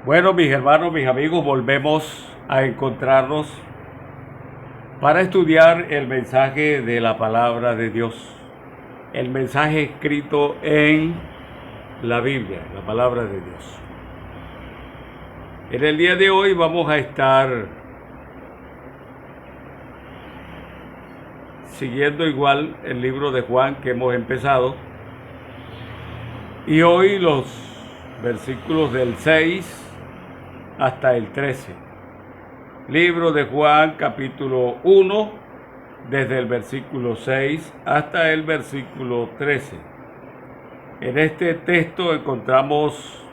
Bueno, mis hermanos, mis amigos, volvemos a encontrarnos para estudiar el mensaje de la palabra de Dios, el mensaje escrito en la Biblia, la palabra de Dios. En el día de hoy vamos a estar siguiendo igual el libro de Juan que hemos empezado, y hoy los versículos del 6 hasta el 13. Libro de Juan, capítulo 1, desde el versículo 6 hasta el versículo 13. En este texto encontramos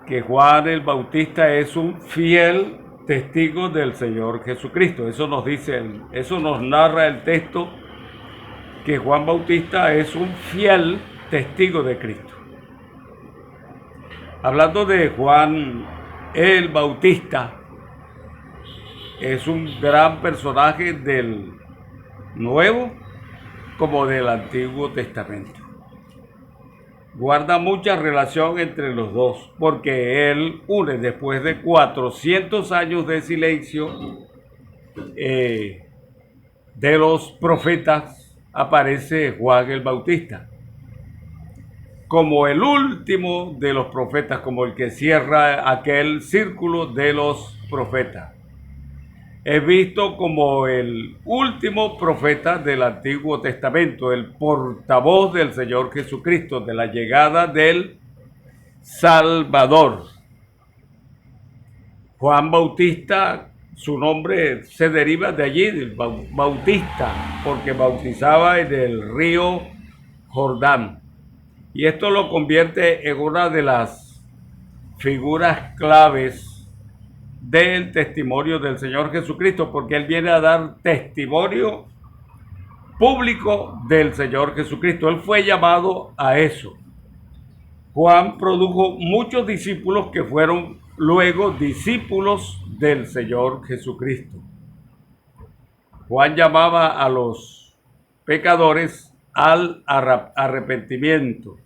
que Juan el Bautista es un fiel testigo del Señor Jesucristo. Eso nos narra el texto, que Juan Bautista es un fiel testigo de Cristo. Hablando de Juan el Bautista, es un gran personaje del Nuevo como del Antiguo Testamento. Guarda mucha relación entre los dos, porque él une, después de 400 años de silencio de los profetas, aparece Juan el Bautista como el último de los profetas, como el que cierra aquel círculo de los profetas. Es visto como el último profeta del Antiguo Testamento, el portavoz del Señor Jesucristo, de la llegada del Salvador. Juan Bautista, su nombre se deriva de allí, del Bautista, porque bautizaba en el río Jordán. Y esto lo convierte en una de las figuras claves del testimonio del Señor Jesucristo, porque Él viene a dar testimonio público del Señor Jesucristo. Él fue llamado a eso. Juan produjo muchos discípulos que fueron luego discípulos del Señor Jesucristo. Juan llamaba a los pecadores al arrepentimiento.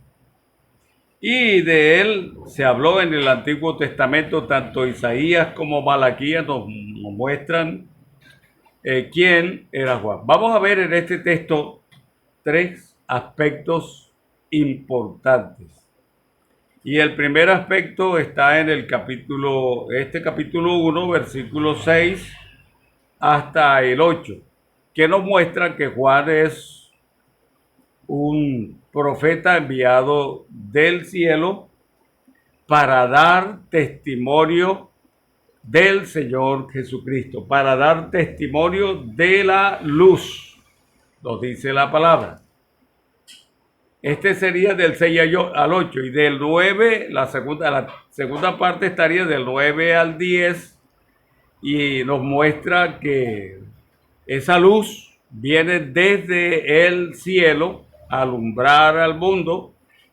Y de él se habló en el Antiguo Testamento. Tanto Isaías como Malaquías nos muestran quién era Juan. Vamos a ver en este texto tres aspectos importantes. Y el primer aspecto está en el capítulo 1, versículo 6 hasta el 8, que nos muestra que Juan es un profeta enviado del cielo para dar testimonio del Señor Jesucristo, para dar testimonio de la luz, nos dice la palabra. Este sería del 6 al 8, y del 9, la segunda parte estaría del 9 al 10, y nos muestra que esa luz viene desde el cielo a alumbrar al mundo,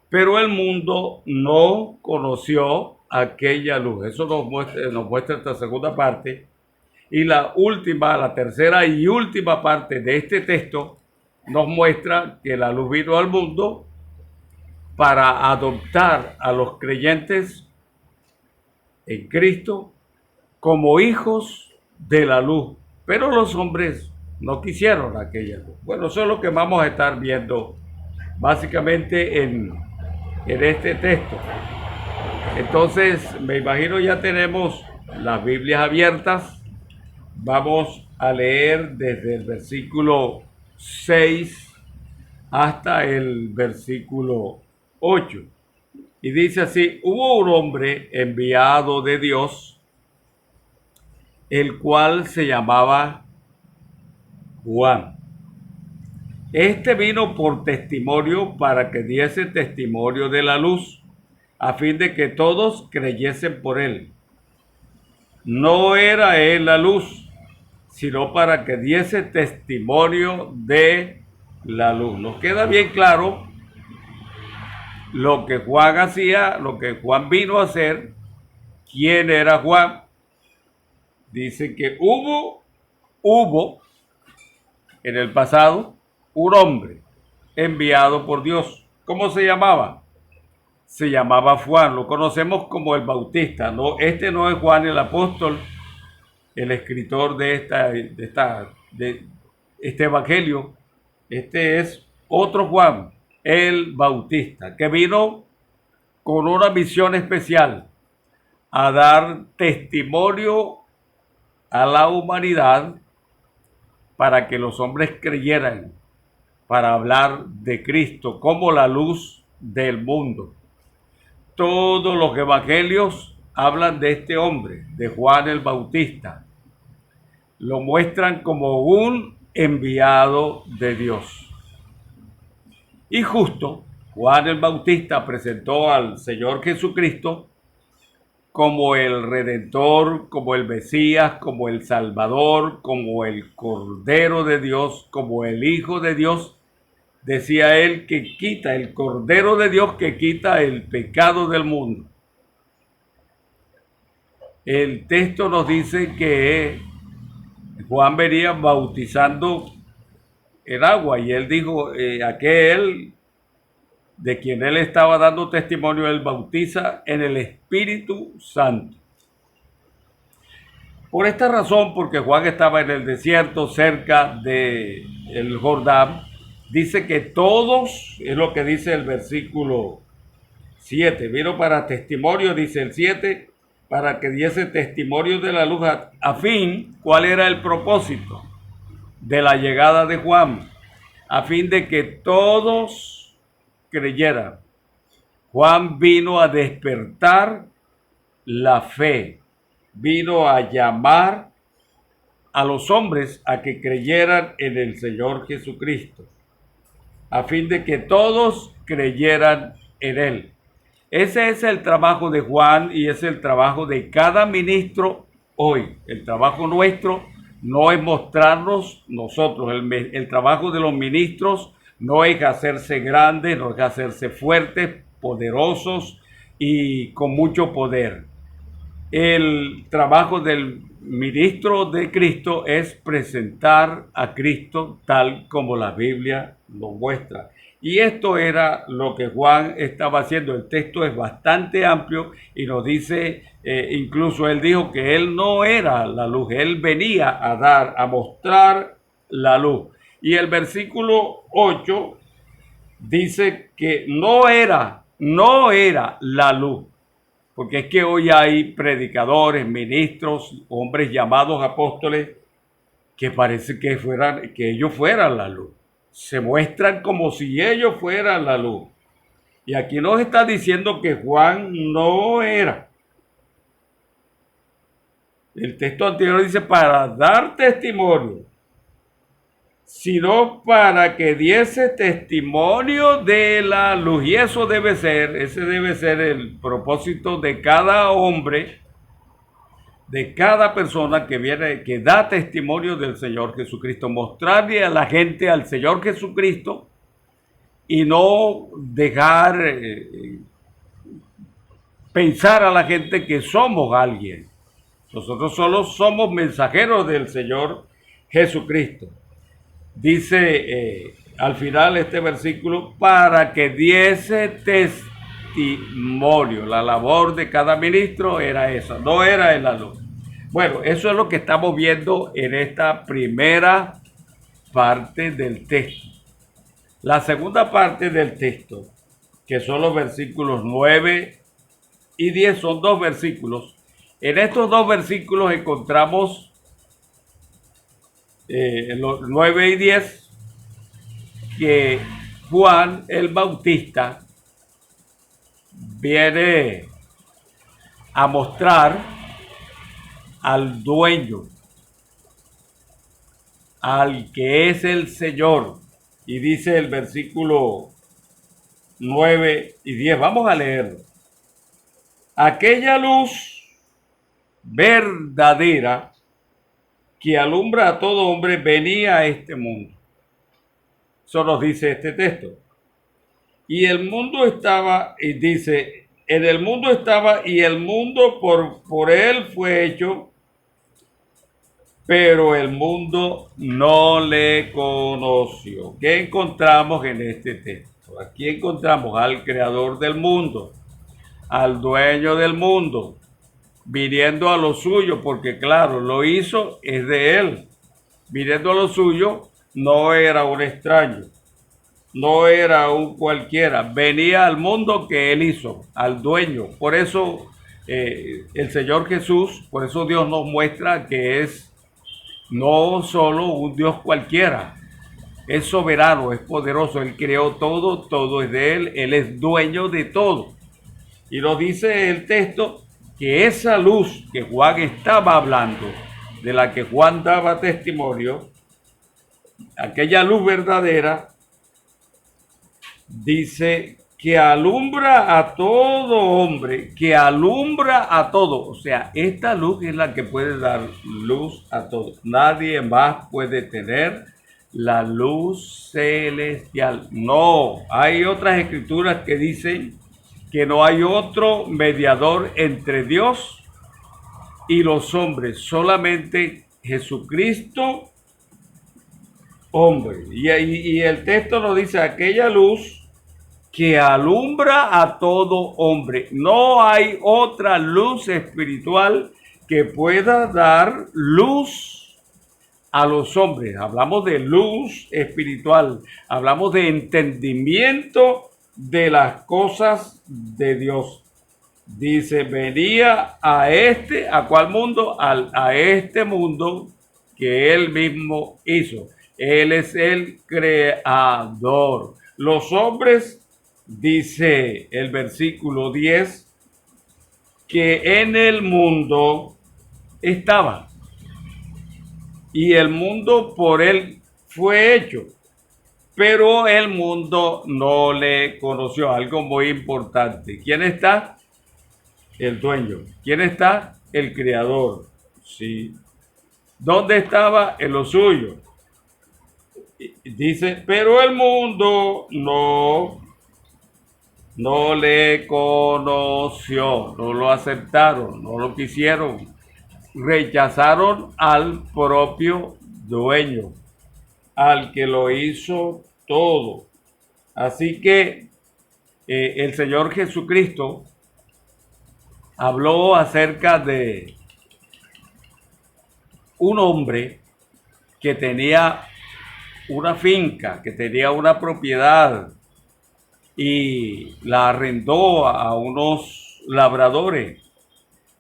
pero el mundo no conoció aquella luz. Eso nos muestra esta segunda parte. Y la tercera y última parte de este texto nos muestra que la luz vino al mundo para adoptar a los creyentes en Cristo como hijos de la luz. Pero los hombres no quisieron aquella luz. Bueno, eso es lo que vamos a estar viendo básicamente en este texto. Entonces, me imagino ya tenemos las Biblias abiertas. Vamos a leer desde el versículo 6 hasta el versículo 8. Y dice así: hubo un hombre enviado de Dios, el cual se llamaba Juan. Este vino por testimonio, para que diese testimonio de la luz, a fin de que todos creyesen por él. No era él la luz, sino para que diese testimonio de la luz. Nos queda bien claro lo que Juan hacía, lo que Juan vino a hacer. ¿Quién era Juan? Dice que hubo en el pasado un hombre enviado por Dios. ¿Cómo se llamaba? se llamaba Juan, lo conocemos como el Bautista, no, este no es Juan el apóstol, el escritor de este evangelio, este es otro Juan, el Bautista, que vino con una misión especial a dar testimonio a la humanidad para que los hombres creyeran, para hablar de Cristo como la luz del mundo. Todos los evangelios hablan de este hombre, de Juan el Bautista. Lo muestran como un enviado de Dios. Y justo Juan el Bautista presentó al Señor Jesucristo como el Redentor, como el Mesías, como el Salvador, como el Cordero de Dios, como el Hijo de Dios. Decía él que quita, el Cordero de Dios que quita el pecado del mundo. El texto nos dice que Juan venía bautizando en agua y él dijo, aquel de quien él estaba dando testimonio, él bautiza en el Espíritu Santo. Por esta razón, porque Juan estaba en el desierto cerca del Jordán, dice que todos, es lo que dice el versículo 7, vino para testimonio, dice el 7, para que diese testimonio de la luz a fin, ¿cuál era el propósito de la llegada de Juan? A fin de que todos creyeran. Juan vino a despertar la fe, vino a llamar a los hombres a que creyeran en el Señor Jesucristo, a fin de que todos creyeran en él. Ese es el trabajo de Juan y es el trabajo de cada ministro hoy. El trabajo nuestro no es mostrarnos nosotros, el trabajo de los ministros no es hacerse grandes, no es hacerse fuertes, poderosos y con mucho poder. El trabajo del ministro de Cristo es presentar a Cristo tal como la Biblia lo muestra. Y esto era lo que Juan estaba haciendo. El texto es bastante amplio y nos dice, incluso él dijo que él no era la luz, él venía a mostrar la luz. Y el versículo 8 dice que no era la luz, porque es que hoy hay predicadores, ministros, hombres llamados apóstoles, que parece que ellos fueran la luz. Se muestran como si ellos fueran la luz. Y aquí nos está diciendo que Juan no era. El texto anterior dice para dar testimonio, sino para que diese testimonio de la luz. Y ese debe ser el propósito de cada hombre, de cada persona que da testimonio del Señor Jesucristo, mostrarle a la gente al Señor Jesucristo y no dejar pensar a la gente que somos alguien. Nosotros solo somos mensajeros del Señor Jesucristo. Dice al final este versículo, para que diese testimonio. La labor de cada ministro era esa, no era en la luz. Bueno, eso es lo que estamos viendo en esta primera parte del texto. La segunda parte del texto, que son los versículos 9 y 10, son dos versículos. En estos dos versículos encontramos en los 9 y 10 que Juan el Bautista viene a mostrar al dueño, al que es el Señor. Y dice el versículo 9 y 10, vamos a leerlo. Aquella luz verdadera que alumbra a todo hombre venía a este mundo. Eso nos dice este texto. Y el mundo estaba, y dice, en el mundo estaba, y el mundo por él fue hecho, pero el mundo no le conoció. ¿Qué encontramos en este texto? Aquí encontramos al creador del mundo, al dueño del mundo, viniendo a lo suyo, porque claro, lo hizo, es de él. Viniendo a lo suyo, no era un extraño, no era un cualquiera, venía al mundo que él hizo, al dueño. Por eso el Señor Jesús, por eso Dios nos muestra que es no solo un Dios cualquiera, es soberano, es poderoso, Él creó todo, todo es de Él es dueño de todo. Y nos dice el texto que esa luz que Juan estaba hablando, de la que Juan daba testimonio, aquella luz verdadera, dice que alumbra a todo hombre, que alumbra a todo. O sea, esta luz es la que puede dar luz a todos. Nadie más puede tener la luz celestial. No, hay otras escrituras que dicen que no hay otro mediador entre Dios y los hombres, solamente Jesucristo, hombre. Y el texto nos dice aquella luz que alumbra a todo hombre. No hay otra luz espiritual que pueda dar luz a los hombres. Hablamos de luz espiritual, hablamos de entendimiento de las cosas de Dios. Dice, venía ¿a cuál mundo? A este mundo que él mismo hizo. Él es el creador. Los hombres, dice el versículo 10, que en el mundo estaba y el mundo por él fue hecho, pero el mundo no le conoció. Algo muy importante. ¿Quién está? El dueño. ¿Quién está? El creador. Sí. ¿Dónde estaba? En lo suyo. Dice, pero el mundo no le conoció, no lo aceptaron, no lo quisieron, rechazaron al propio dueño, al que lo hizo todo. Así que el Señor Jesucristo habló acerca de un hombre que tenía una finca, que tenía una propiedad y la arrendó a unos labradores.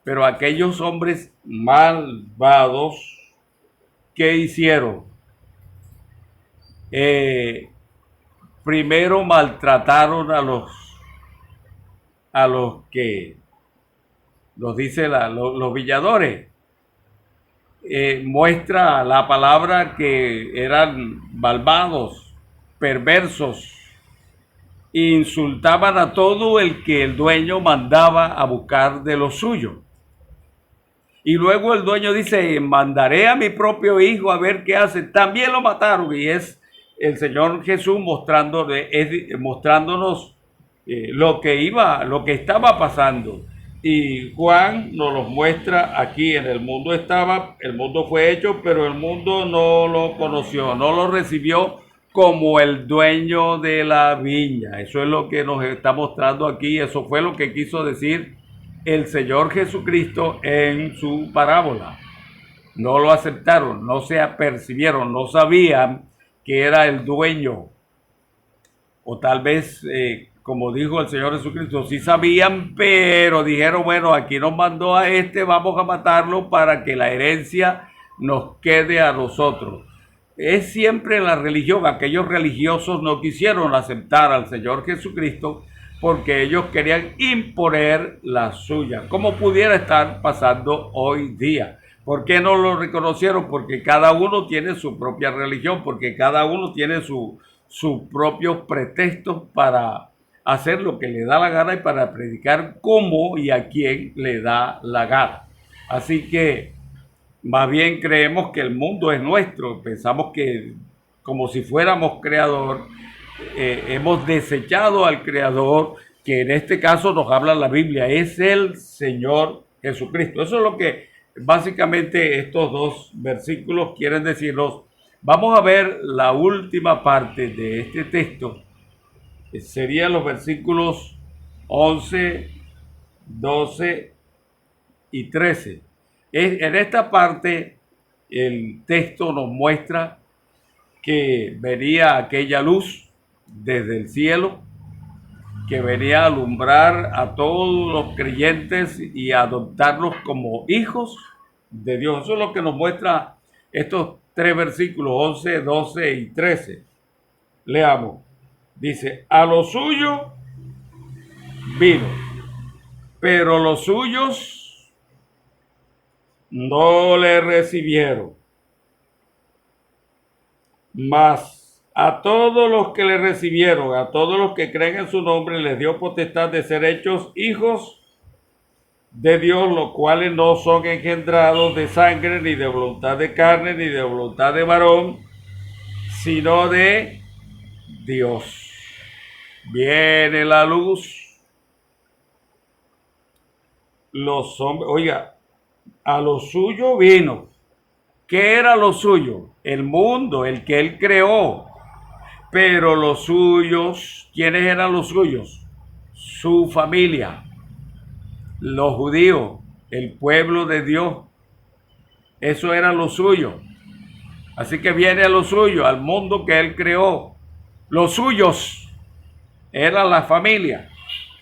Pero aquellos hombres malvados, ¿qué hicieron? Primero maltrataron a los que nos dice los villadores. Muestra la palabra que eran malvados, perversos, insultaban a todo el que el dueño mandaba a buscar de lo suyo. Y luego el dueño dice, mandaré a mi propio hijo a ver qué hace. También lo mataron. Y es el Señor Jesús mostrándonos lo que estaba pasando. Y Juan nos lo muestra aquí. En el mundo estaba, el mundo fue hecho, pero el mundo no lo conoció, no lo recibió como el dueño de la viña. Eso es lo que nos está mostrando aquí. Eso fue lo que quiso decir el Señor Jesucristo en su parábola. No lo aceptaron, no se apercibieron, no sabían que era el dueño. O tal vez, como dijo el Señor Jesucristo, sí sabían, pero dijeron, bueno, aquí nos mandó a vamos a matarlo para que la herencia nos quede a nosotros. Es siempre en la religión, aquellos religiosos no quisieron aceptar al Señor Jesucristo porque ellos querían imponer la suya, como pudiera estar pasando hoy día. ¿Por qué no lo reconocieron? Porque cada uno tiene su propia religión, porque cada uno tiene sus propios pretextos para hacer lo que le da la gana y para predicar cómo y a quién le da la gana. Así que más bien creemos que el mundo es nuestro, pensamos que como si fuéramos creador, hemos desechado al creador, que en este caso nos habla la Biblia, es el Señor Jesucristo. Eso es lo que básicamente estos dos versículos quieren decirnos. Vamos a ver la última parte de este texto, serían los versículos 11 12 y 13. En esta parte el texto nos muestra que venía aquella luz desde el cielo, que venía a alumbrar a todos los creyentes y a adoptarlos como hijos de Dios. Eso es lo que nos muestra estos tres versículos, 11, 12 y 13. Leamos. Dice, a lo suyo vino, pero los suyos no le recibieron. Mas a todos los que le recibieron, a todos los que creen en su nombre, les dio potestad de ser hechos hijos de Dios, los cuales no son engendrados de sangre, ni de voluntad de carne, ni de voluntad de varón, sino de Dios. Viene la luz. Los hombres, oiga, a lo suyo vino. ¿Qué era lo suyo? El mundo, el que él creó. Pero los suyos, ¿quiénes eran los suyos? Su familia, los judíos, el pueblo de Dios. Eso era lo suyo. Así que viene a lo suyo, al mundo que él creó. Los suyos eran la familia,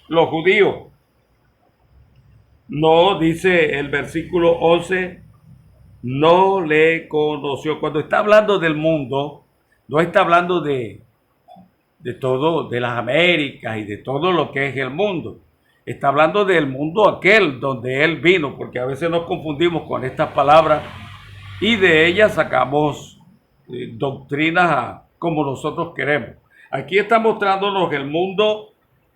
los judíos. No, dice el versículo 11, no le conoció. Cuando está hablando del mundo, no está hablando de todo, de las Américas y de todo lo que es el mundo. Está hablando del mundo aquel donde él vino, porque a veces nos confundimos con estas palabras y de ellas sacamos doctrinas como nosotros queremos. Aquí está mostrándonos el mundo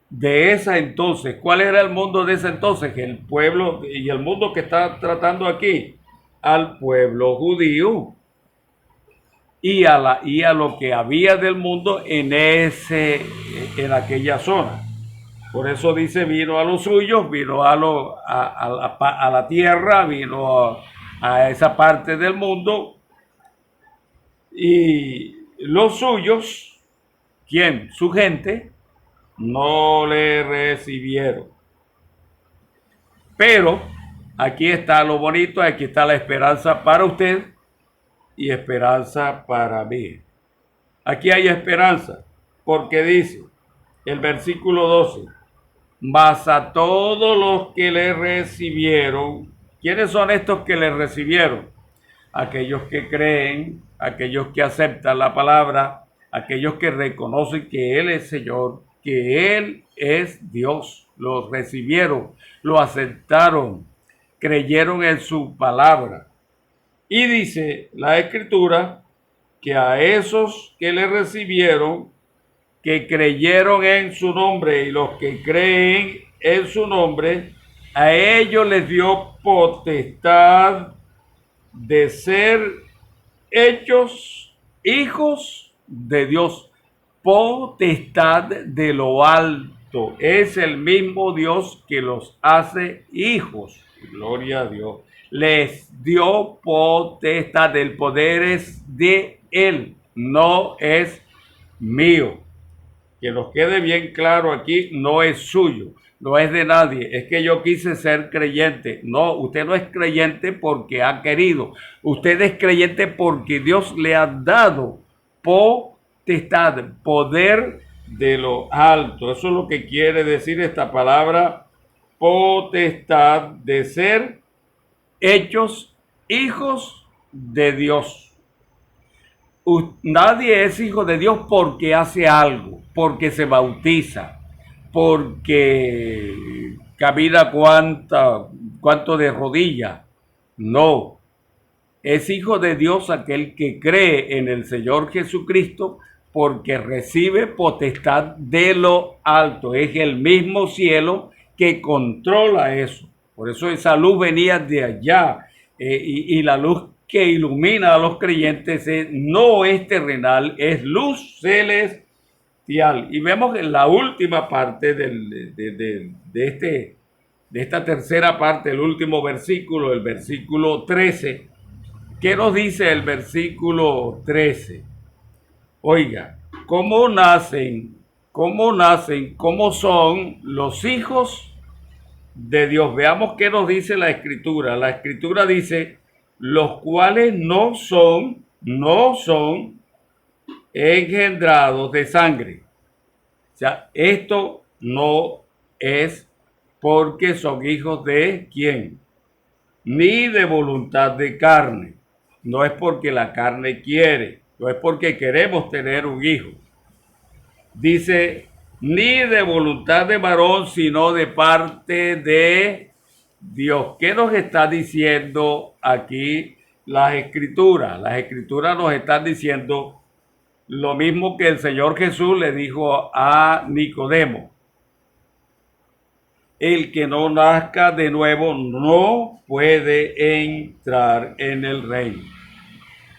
de esa entonces. ¿Cuál era el mundo de ese entonces? El pueblo y el mundo que está tratando aquí, al pueblo judío y a lo que había del mundo en aquella zona. Por eso dice, vino a los suyos, vino a la tierra, vino a esa parte del mundo, y los suyos, ¿quién? Su gente, no le recibieron. Pero aquí está lo bonito, aquí está la esperanza para usted y esperanza para mí. Aquí hay esperanza, porque dice el versículo 12, mas a todos los que le recibieron. ¿Quiénes son estos que le recibieron? Aquellos que creen, aquellos que aceptan la palabra, aquellos que reconocen que Él es Señor, que Él es Dios. Lo recibieron, lo aceptaron, creyeron en su palabra. Y dice la Escritura que a esos que le recibieron, que creyeron en su nombre, y los que creen en su nombre, a ellos les dio potestad de ser hechos hijos de Dios. Potestad de lo alto. Es el mismo Dios que los hace hijos. Gloria a Dios. Les dio potestad. El poder es de Él, no es mío. Que nos quede bien claro aquí, no es suyo, no es de nadie. Es que yo quise ser creyente. No, usted no es creyente porque ha querido. Usted es creyente porque Dios le ha dado potestad, poder de lo alto. Eso es lo que quiere decir esta palabra, potestad de ser hechos hijos de Dios. Nadie es hijo de Dios porque hace algo, porque se bautiza, porque camina cuánto de rodillas. No, es hijo de Dios aquel que cree en el Señor Jesucristo porque recibe potestad de lo alto. Es el mismo cielo que controla eso. Por eso esa luz venía de allá y la luz que ilumina a los creyentes no es terrenal, es luz celestial. Y vemos en la última parte de esta tercera parte, el último versículo, el versículo 13. ¿Qué nos dice el versículo 13? Oiga, ¿cómo son los hijos de Dios. Veamos qué nos dice la Escritura. La Escritura dice, los cuales no son engendrados de sangre. O sea, esto no es porque son hijos de ¿quién? Ni de voluntad de carne. No es porque la carne quiere, no es porque queremos tener un hijo. Dice, ni de voluntad de varón, sino de parte de Dios. ¿Qué nos está diciendo aquí las Escrituras? Las Escrituras nos están diciendo lo mismo que el Señor Jesús le dijo a Nicodemo. El que no nazca de nuevo no puede entrar en el reino.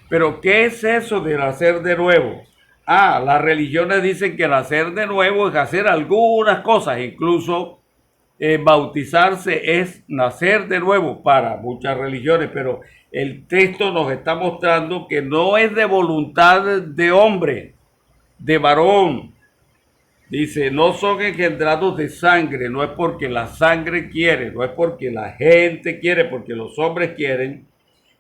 Pero ¿qué es eso de nacer de nuevo? Las religiones dicen que nacer de nuevo es hacer algunas cosas, incluso bautizarse es nacer de nuevo para muchas religiones, pero el texto nos está mostrando que no es de voluntad de hombre, de varón. Dice, no son engendrados de sangre, no es porque la sangre quiere, no es porque la gente quiere, porque los hombres quieren,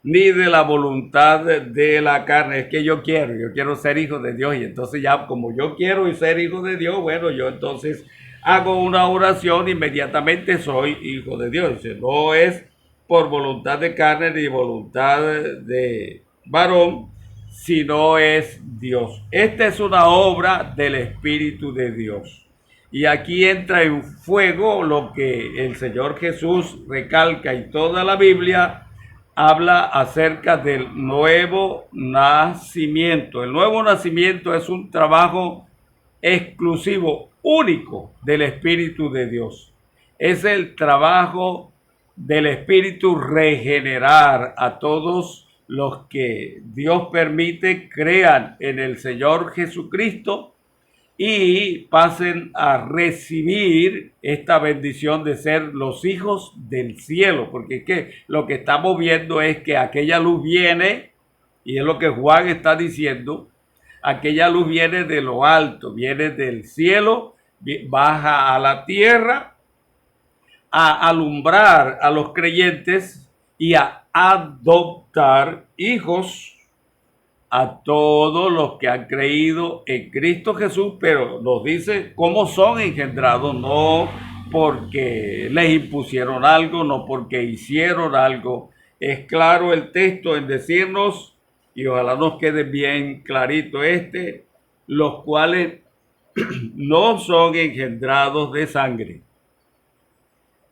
ni de la voluntad de la carne. Es que yo quiero ser hijo de Dios, y entonces ya como yo quiero ser hijo de Dios, bueno, yo entonces hago una oración, inmediatamente soy hijo de Dios. Dice, no es por voluntad de carne ni voluntad de varón, sino es Dios. Esta es una obra del Espíritu de Dios. Y aquí entra en fuego lo que el Señor Jesús recalca, y toda la Biblia habla acerca del nuevo nacimiento. El nuevo nacimiento es un trabajo exclusivo, único del Espíritu de Dios. Es el trabajo del Espíritu regenerar a todos los que Dios permite crean en el Señor Jesucristo y pasen a recibir esta bendición de ser los hijos del cielo, porque es que lo que estamos viendo es que aquella luz viene, y es lo que Juan está diciendo, aquella luz viene de lo alto, viene del cielo, baja a la tierra a alumbrar a los creyentes y a adoptar hijos a todos los que han creído en Cristo Jesús, pero nos dice cómo son engendrados, no porque les impusieron algo, no porque hicieron algo. Es claro el texto en decirnos, y ojalá nos quede bien clarito los cuales no son engendrados de sangre,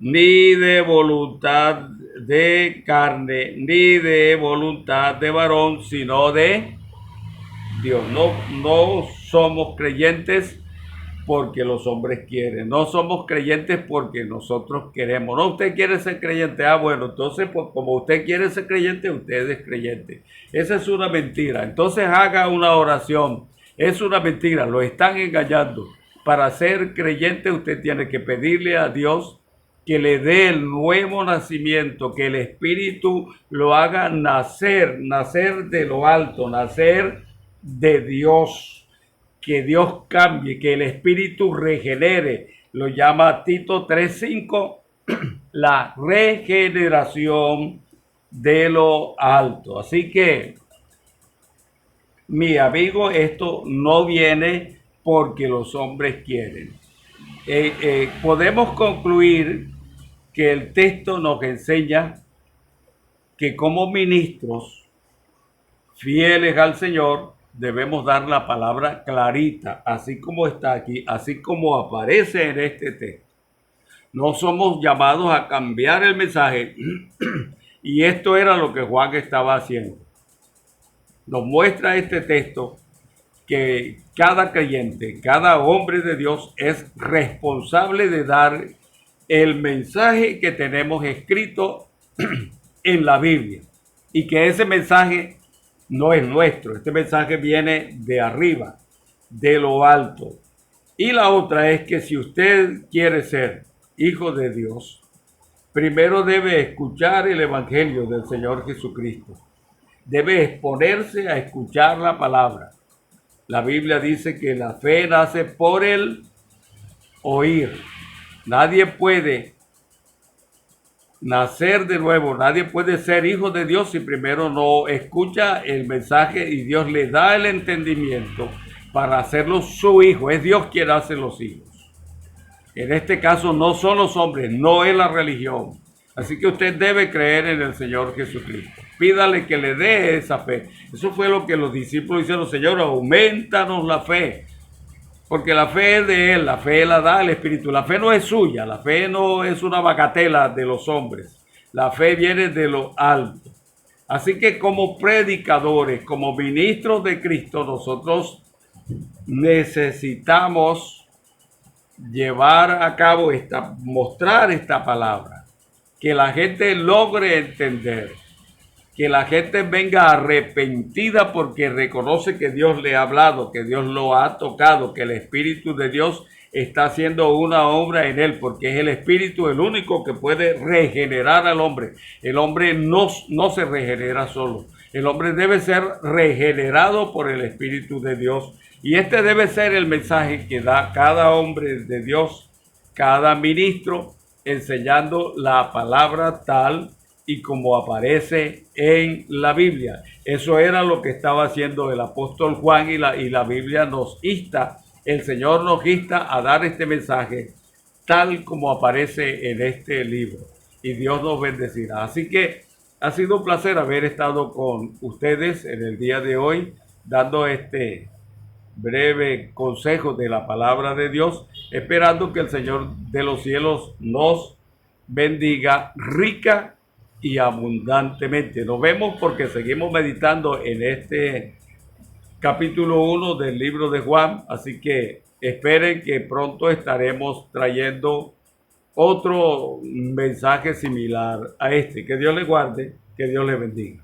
ni de voluntad de carne, ni de voluntad de varón, sino de Dios. No somos creyentes porque los hombres quieren, no somos creyentes porque nosotros queremos. No, usted quiere ser creyente, bueno, entonces pues, como usted quiere ser creyente, usted es creyente. Esa es una mentira. Entonces haga una oración. Es una mentira, lo están engañando. Para ser creyente usted tiene que pedirle a Dios que le dé el nuevo nacimiento, que el Espíritu lo haga nacer de lo alto, nacer de Dios, que Dios cambie, que el Espíritu regenere. Lo llama Tito 3:5, la regeneración de lo alto. Así que, mi amigo, esto no viene porque los hombres quieren. Podemos concluir que el texto nos enseña que como ministros fieles al Señor debemos dar la palabra clarita, así como está aquí, así como aparece en este texto. No somos llamados a cambiar el mensaje y esto era lo que Juan estaba haciendo. Nos muestra este texto que cada creyente, cada hombre de Dios es responsable de dar el mensaje que tenemos escrito en la Biblia, y que ese mensaje no es nuestro, este mensaje viene de arriba, de lo alto. Y la otra es que si usted quiere ser hijo de Dios, primero debe escuchar el Evangelio del Señor Jesucristo, debe exponerse a escuchar la palabra. La Biblia dice que la fe nace por el oír. Nadie puede nacer de nuevo. Nadie puede ser hijo de Dios si primero no escucha el mensaje y Dios le da el entendimiento para hacerlo su hijo. Es Dios quien hace los hijos. En este caso no son los hombres, no es la religión. Así que usted debe creer en el Señor Jesucristo. Pídale que le dé esa fe. Eso fue lo que los discípulos hicieron. Señor, aumentanos la fe. Porque la fe es de Él, la fe la da el Espíritu. La fe no es suya, la fe no es una bagatela de los hombres. La fe viene de lo alto. Así que como predicadores, como ministros de Cristo, nosotros necesitamos llevar a cabo mostrar esta palabra. Que la gente logre entender. Que la gente venga arrepentida porque reconoce que Dios le ha hablado, que Dios lo ha tocado, que el Espíritu de Dios está haciendo una obra en él, porque es el Espíritu el único que puede regenerar al hombre. El hombre no se regenera solo. El hombre debe ser regenerado por el Espíritu de Dios. Y este debe ser el mensaje que da cada hombre de Dios, cada ministro, enseñando la palabra tal y como aparece en la Biblia. Eso era lo que estaba haciendo el apóstol Juan y la Biblia nos insta, el Señor nos insta a dar este mensaje tal como aparece en este libro. Y Dios nos bendecirá. Así que ha sido un placer haber estado con ustedes en el día de hoy, dando este breve consejo de la palabra de Dios, esperando que el Señor de los cielos nos bendiga rica y abundantemente. Nos vemos porque seguimos meditando en este capítulo 1 del libro de Juan, así que esperen que pronto estaremos trayendo otro mensaje similar a este. Que Dios les guarde, que Dios les bendiga.